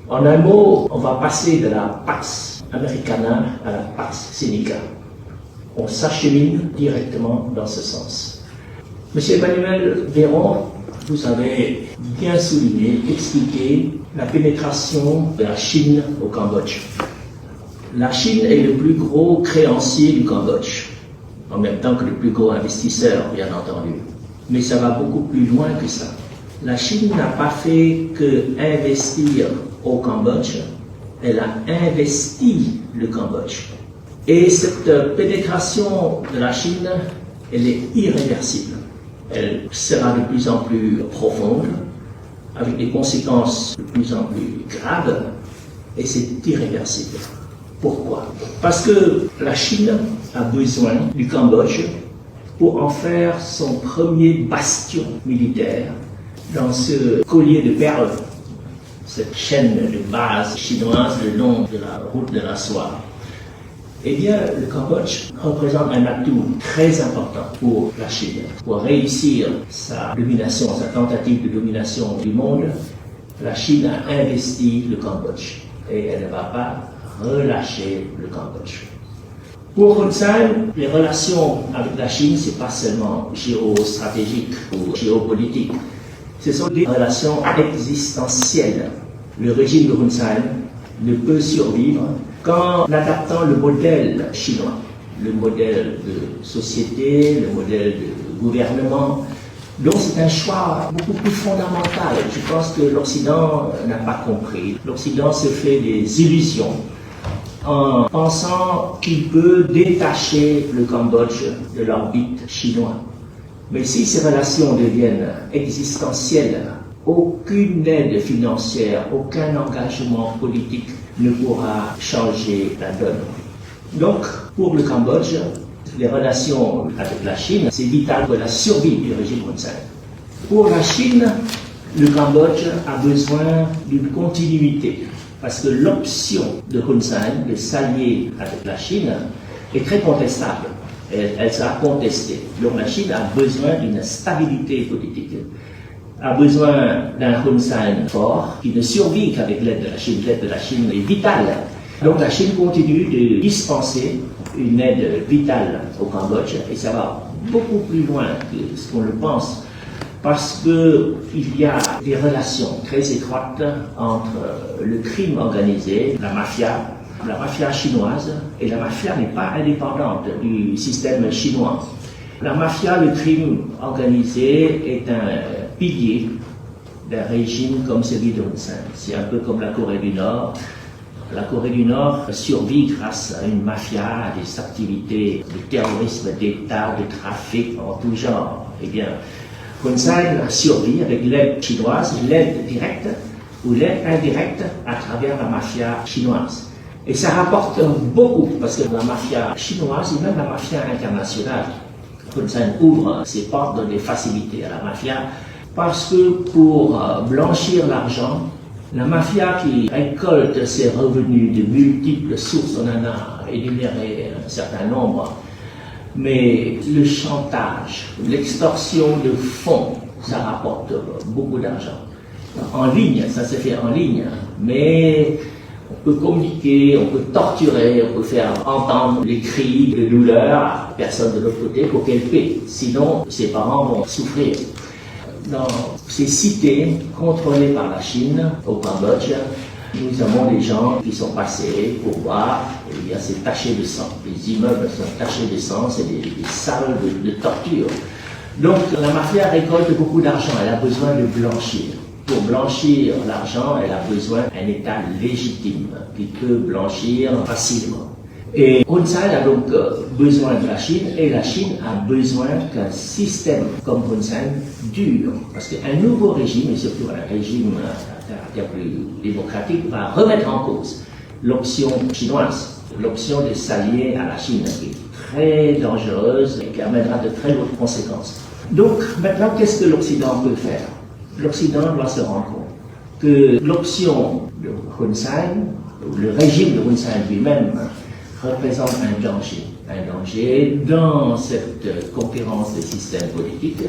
En un mot, on va passer de la Pax Americana à la Pax Seneca. On s'achemine directement dans ce sens. Monsieur Emmanuel Véron, vous avez bien souligné, expliqué la pénétration de la Chine au Cambodge. La Chine est le plus gros créancier du Cambodge, en même temps que le plus gros investisseur, bien entendu. Mais ça va beaucoup plus loin que ça. La Chine n'a pas fait que investir au Cambodge, elle a investi le Cambodge. Et cette pénétration de la Chine, elle est irréversible. Elle sera de plus en plus profonde, avec des conséquences de plus en plus graves, et c'est irréversible. Pourquoi? Parce que la Chine a besoin du Cambodge pour en faire son premier bastion militaire dans ce collier de perles, cette chaîne de base chinoise le long de la route de la soie. Eh bien, le Cambodge représente un atout très important pour la Chine. Pour réussir sa domination, sa tentative de domination du monde, la Chine a investi le Cambodge et elle ne va pas relâcher le Cambodge. Pour Hun Sen, les relations avec la Chine, ce n'est pas seulement géostratégique ou géopolitique, ce sont des relations existentielles. Le régime de Hun Sen ne peut survivre qu'en adaptant le modèle chinois, le modèle de société, le modèle de gouvernement. Donc c'est un choix beaucoup plus fondamental. Je pense que l'Occident n'a pas compris. L'Occident se fait des illusions en pensant qu'il peut détacher le Cambodge de l'orbite chinoise. Mais si ces relations deviennent existentielles, aucune aide financière, aucun engagement politique ne pourra changer la donne. Donc, pour le Cambodge, les relations avec la Chine, c'est vital pour la survie du régime Hun Sen. Pour la Chine, le Cambodge a besoin d'une continuité, parce que l'option de Hun Sen de s'allier avec la Chine est très contestable. Elle sera contestée. Donc la Chine a besoin d'une stabilité politique, a besoin d'un Hun Sen fort qui ne survit qu'avec l'aide de la Chine. L'aide de la Chine est vitale. Donc la Chine continue de dispenser une aide vitale au Cambodge et ça va beaucoup plus loin que ce qu'on le pense parce qu'il y a des relations très étroites entre le crime organisé, la mafia chinoise, et la mafia n'est pas indépendante du système chinois. La mafia, le crime organisé, est un pilier d'un régime comme celui de Hun Sen. C'est un peu comme la Corée du Nord. La Corée du Nord survit grâce à une mafia, à des activités de terrorisme d'État, de trafic en tout genre. Eh bien, Hun Sen a survécu avec l'aide chinoise, l'aide directe ou l'aide indirecte à travers la mafia chinoise. Et ça rapporte beaucoup, parce que la mafia chinoise et même la mafia internationale, Hun Sen ouvre ses portes, donne des facilités à la mafia, parce que pour blanchir l'argent, la mafia qui récolte ses revenus de multiples sources, on en a énuméré un certain nombre, mais le chantage, l'extorsion de fonds, ça rapporte beaucoup d'argent. En ligne, ça se fait en ligne, mais on peut communiquer, on peut torturer, on peut faire entendre les cris de douleur à personne de l'autre côté pour qu'elle paie. Sinon, ses parents vont souffrir. Dans ces cités contrôlées par la Chine, au Cambodge, nous avons des gens qui sont passés pour voir, il y a ces tachés de sang. Les immeubles sont tachés de sang, c'est des salles de torture. Donc la mafia récolte beaucoup d'argent, elle a besoin de blanchir. Pour blanchir l'argent, elle a besoin d'un État légitime qui peut blanchir facilement. Et Hun Sen a donc besoin de la Chine et la Chine a besoin qu'un système comme Hun Sen dure. Parce qu'un nouveau régime, et surtout un régime à caractère plus démocratique, va remettre en cause l'option chinoise, l'option de s'allier à la Chine, qui est très dangereuse et qui amènera de très lourdes conséquences. Donc maintenant, qu'est-ce que l'Occident peut faire? L'Occident doit se rendre compte que l'option de Hun Sen, le régime de Hun Sen lui-même, représente un danger dans cette concurrence des systèmes politiques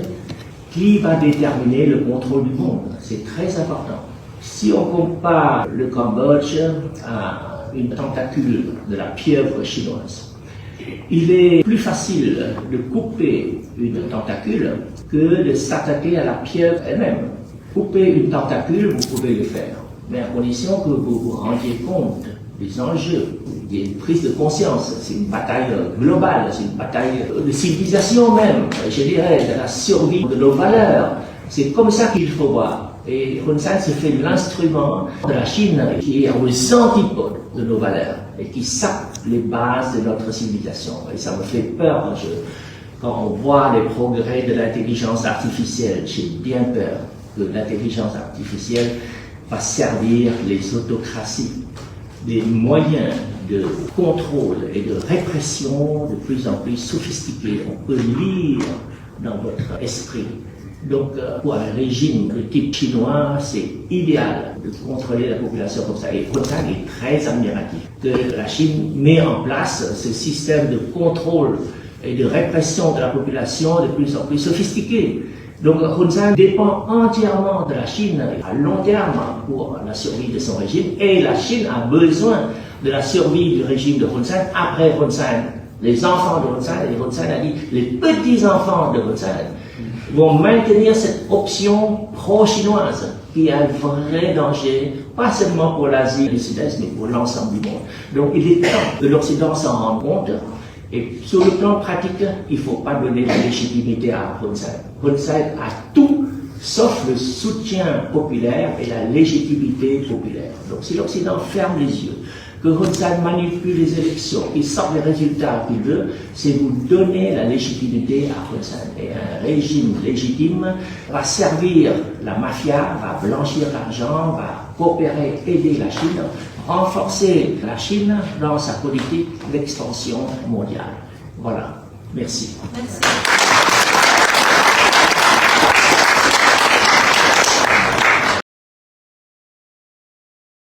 qui va déterminer le contrôle du monde. C'est très important. Si on compare le Cambodge à une tentacule de la pieuvre chinoise, il est plus facile de couper une tentacule que de s'attaquer à la pieuvre elle-même. Couper une tentacule, vous pouvez le faire, mais à condition que vous vous rendiez compte des enjeux, des prises de conscience. C'est une bataille globale, c'est une bataille de civilisation même, je dirais, de la survie de nos valeurs. C'est comme ça qu'il faut voir. Et Hun Sen se fait l'instrument de la Chine qui est aux antipodes de nos valeurs et qui sape les bases de notre civilisation. Et ça me fait peur quand on voit les progrès de l'intelligence artificielle. J'ai bien peur que l'intelligence artificielle va servir les autocraties, des moyens de contrôle et de répression de plus en plus sophistiqués. On peut lire dans votre esprit. Donc, pour un régime de type chinois, c'est idéal de contrôler la population comme ça. Et Hun Sen est très admiratif que la Chine met en place ce système de contrôle et de répression de la population de plus en plus sophistiqué. Donc, Hun Sen dépend entièrement de la Chine à long terme pour la survie de son régime. Et la Chine a besoin de la survie du régime de Hun Sen après Hun Sen. Les enfants de Hun Sen, et Hun Sen a dit, les petits-enfants de Hun Sen vont maintenir cette option pro-chinoise qui est un vrai danger, pas seulement pour l'Asie du Sud-Est, mais pour l'ensemble du monde. Donc il est temps que l'Occident s'en rende compte. Et sur le plan pratique, il ne faut pas donner la légitimité à Hun Sen. Hun Sen a tout, sauf le soutien populaire et la légitimité populaire. Donc si l'Occident ferme les yeux, que Hun Sen manipule les élections, qu'il sorte les résultats qu'il veut, c'est vous donner la légitimité à Hun Sen. Et un régime légitime va servir la mafia, va blanchir l'argent, va coopérer, aider la Chine, renforcer la Chine dans sa politique d'expansion mondiale. Voilà. Merci. Merci.